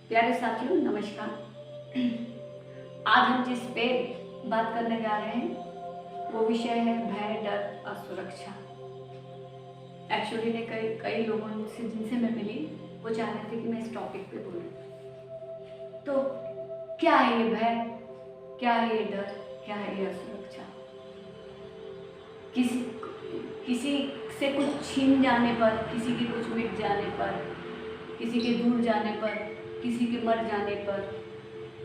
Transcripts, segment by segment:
प्यारे साथियों नमस्कार। आज हम जिस पे बात करने जा रहे हैं वो विषय है भय, डर और सुरक्षा। एक्चुअली ने कई लोगों से जिनसे मैं मिली वो चाह रहे थे कि मैं इस टॉपिक पे बोलूं। तो क्या है ये भय, क्या है ये डर, क्या है ये असुरक्षा? किसी किसी से कुछ छीन जाने पर, किसी के कुछ मिट जाने पर, किसी के दूर जाने पर, किसी के मर जाने पर,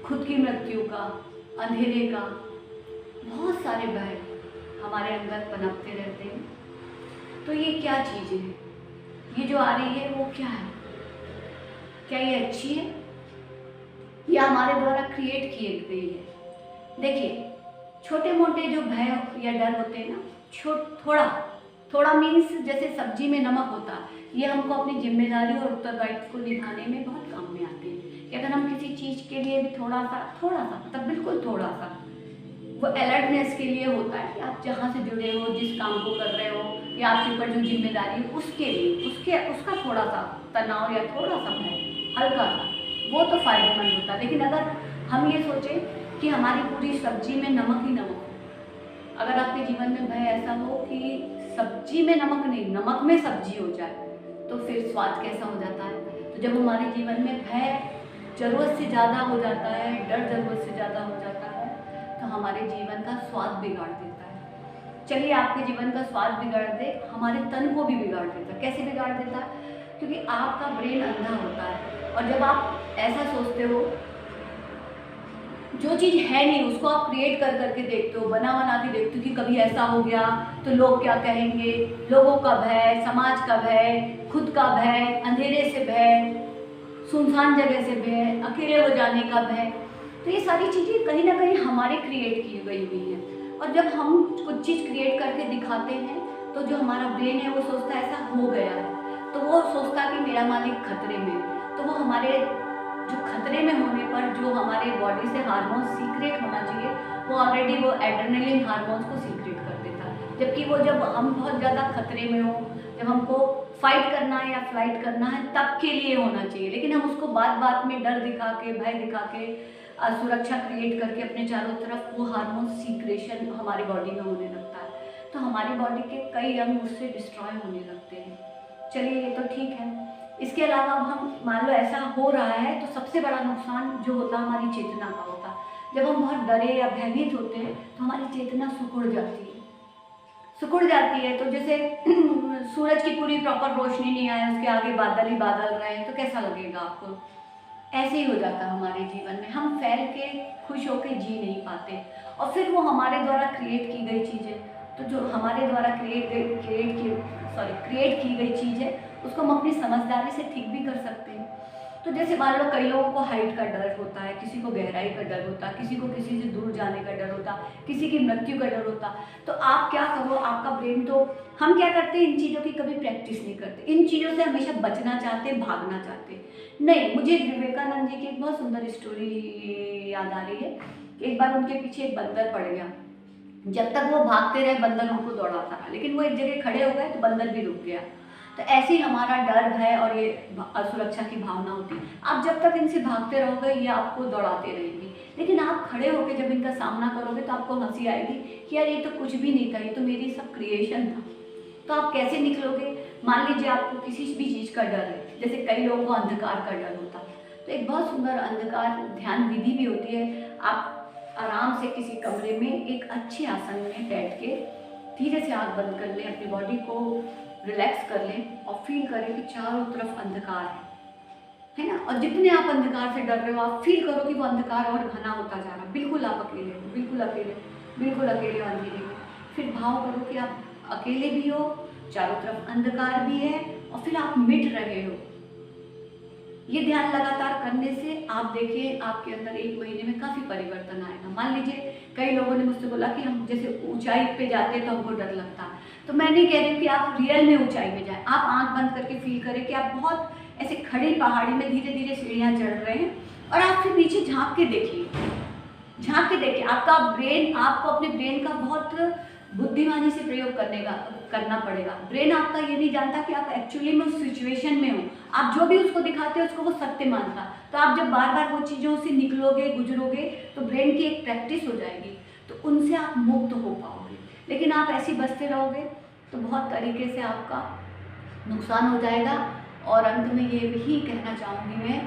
खुद की मृत्यु का, अंधेरे का, बहुत सारे भय हमारे अंदर पनपते रहते हैं। तो ये क्या चीज़ें हैं? ये जो आ रही है वो क्या है? क्या ये अच्छी है या हमारे द्वारा क्रिएट की गई है? देखिए, छोटे मोटे जो भय या डर होते हैं ना, थोड़ा थोड़ा मीन्स जैसे सब्जी में नमक होता है, ये हमको अपनी जिम्मेदारी और उत्तरदायित्व को निभाने में बहुत काम में आते हैं। कि अगर हम किसी चीज़ के लिए भी थोड़ा सा मतलब बिल्कुल थोड़ा सा वो अलर्टनेस के लिए होता है कि आप जहाँ से जुड़े हो, जिस काम को कर रहे हो या आपके ऊपर जो जिम्मेदारी है उसके लिए उसका थोड़ा सा तनाव या थोड़ा सा भय, हल्का सा, वो तो फायदेमंद होता है। लेकिन अगर हम ये सोचें कि हमारी पूरी सब्जी में नमक ही नमक हो, अगर आपके जीवन में भय ऐसा हो कि सब्जी में नमक नहीं, नमक में सब्जी हो जाए, तो फिर स्वाद कैसा हो जाता है? तो जब हमारे जीवन में भय ज़रूरत से ज़्यादा हो जाता है, डर ज़रूरत से ज़्यादा हो जाता है, तो हमारे जीवन का स्वाद बिगाड़ देता है। चलिए, आपके जीवन का स्वाद बिगाड़ दे, हमारे तन को भी बिगाड़ देता है। कैसे बिगाड़ देता है? क्योंकि आपका ब्रेन अंधा होता है और जब आप ऐसा सोचते हो, जो चीज़ है नहीं उसको आप क्रिएट कर करके देखते हो, बना के देखते हो कि कभी ऐसा हो गया तो लोग क्या कहेंगे, लोगों का भय, समाज का भय, खुद का भय, अंधेरे से भय, सुनसान जगह से भय, अकेले हो जाने का भय। तो ये सारी चीज़ें कहीं ना कहीं हमारे क्रिएट की गई हुई हैं। और जब हम कुछ चीज़ क्रिएट करके दिखाते हैं तो जो हमारा ब्रेन है वो सोचता है ऐसा हो गया है, तो वो सोचता है कि मेरा मालिक खतरे में। तो वो हमारे जो खतरे में होने पर जो हमारे बॉडी से हार्मोन सीक्रेट होना चाहिए, वो ऑलरेडी वो एड्रेनलिन हार्मोन्स को सीक्रेट कर देता है। जबकि वो जब हम बहुत ज़्यादा खतरे में हो, जब हमको फाइट करना है या फ्लाइट करना है, तब के लिए होना चाहिए। लेकिन हम उसको बात में डर दिखा के, भय दिखा के, सुरक्षा क्रिएट करके अपने चारों तरफ वो हार्मोन सीक्रेशन हमारी बॉडी में होने लगता है। तो हमारी बॉडी के कई अंग उससे डिस्ट्रॉय होने लगते हैं। चलिए, ये तो ठीक है। इसके अलावा अब हम मान लो ऐसा हो रहा है तो सबसे बड़ा नुकसान जो होता है हमारी चेतना का होता है। जब हम बहुत डरे या भयभीत होते हैं तो हमारी चेतना सिकुड़ जाती है। तो जैसे सूरज की पूरी प्रॉपर रोशनी नहीं आए, उसके आगे बादल ही बादल रहे हैं, तो कैसा लगेगा आपको? ऐसे ही हो जाता है हमारे जीवन में। हम फैल के खुश होकर जी नहीं पाते और फिर वो हमारे द्वारा क्रिएट की गई चीज़ है। तो जो हमारे द्वारा क्रिएट की गई चीज़ है उसको हम अपनी समझदारी से ठीक भी कर सकते हैं। तो जैसे मान लो कई लोगों को हाइट का डर होता है, किसी को गहराई का डर होता है, किसी को किसी से दूर जाने का डर होता, किसी की मृत्यु का डर होता। तो आप क्या करो, आपका ब्रेन, तो हम क्या करते हैं, इन चीज़ों की कभी प्रैक्टिस नहीं करते, इन चीज़ों से हमेशा बचना चाहते हैं, भागना चाहते हैं। नहीं, मुझे विवेकानंद जी की एक बहुत सुंदर स्टोरी याद आ रही है। एक बार उनके पीछे एक बंदर पड़ गया। जब तक वो भागते रहे बंदर उनको दौड़ाता रहा, लेकिन वो एक जगह खड़े हो गए तो बंदर भी रुक गया। तो ऐसे ही हमारा डर, भय और ये असुरक्षा की भावना होती है। आप जब तक इनसे भागते रहोगे ये आपको दौड़ाते रहेंगे, लेकिन आप खड़े होकर जब इनका सामना करोगे तो आपको हंसी आएगी कि यार ये तो कुछ भी नहीं था, ये तो मेरी सब क्रिएशन था। तो आप कैसे निकलोगे? मान लीजिए आपको किसी भी चीज़ का डर है, जैसे कई लोगों को अंधकार का डर होता है, तो एक बहुत सुंदर अंधकार ध्यान विधि भी होती है। आप आराम से किसी कमरे में एक अच्छे आसन में बैठ के धीरे से आँख बंद कर लें, अपनी बॉडी को रिलैक्स कर लें और फील करें कि चारों तरफ अंधकार है ना। और जितने आप अंधकार से डर रहे हो, आप फील करो कि वो अंधकार और घना होता जा रहा है। बिल्कुल आप अकेले हो, बिल्कुल अकेले हो अंधेरे में। फिर भाव करो कि आप अकेले भी हो, चारों तरफ अंधकार भी है और फिर आप मिट रहे हो। ये ध्यान लगातार करने से आप देखिए आपके अंदर 1 महीने में काफ़ी परिवर्तन आएगा। मान लीजिए कई लोगों ने मुझसे बोला कि हम जैसे ऊंचाई पे जाते हैं तो हमको डर लगता है, तो मैं नहीं कह रही हूँ कि आप रियल में ऊंचाई में जाएं। आप आंख बंद करके फील करें कि आप बहुत ऐसे खड़ी पहाड़ी में धीरे धीरे सीढ़ियाँ चढ़ रहे हैं और आप फिर नीचे झाँक के देखिए। आपका ब्रेन, आपको अपने ब्रेन का बहुत बुद्धिमानी से प्रयोग करना पड़ेगा। ब्रेन आपका ये नहीं जानता कि आप एक्चुअली में उस सिचुएशन में हो, आप जो भी उसको दिखाते हो उसको वो सत्य मानता। तो आप जब बार बार वो चीज़ों से निकलोगे, गुजरोगे, तो ब्रेन की एक प्रैक्टिस हो जाएगी, तो उनसे आप मुक्त हो पाओगे। लेकिन आप ऐसे बसते रहोगे तो बहुत तरीके से आपका नुकसान हो जाएगा। और अंत में ये भी कहना चाहूँगी मैं,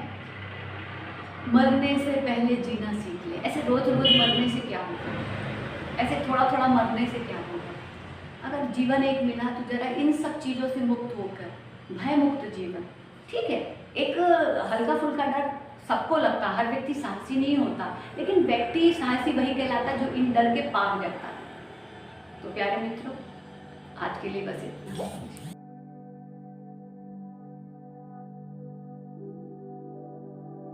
मरने से पहले जीना सीख ले। ऐसे रोज रोज मरने से क्या होगा, ऐसे थोड़ा थोड़ा मरने से क्या होगा। अगर जीवन एक मिला तो जरा इन सब चीज़ों से मुक्त होकर, भय मुक्त जीवन, ठीक है। एक हल्का फुल्का डर सबको लगता है, हर व्यक्ति साहसी नहीं होता, लेकिन व्यक्ति साहसी वही कहलाता है जो इन डर के पार जाता है। तो प्यारे मित्रों, आज के लिए बस इतना।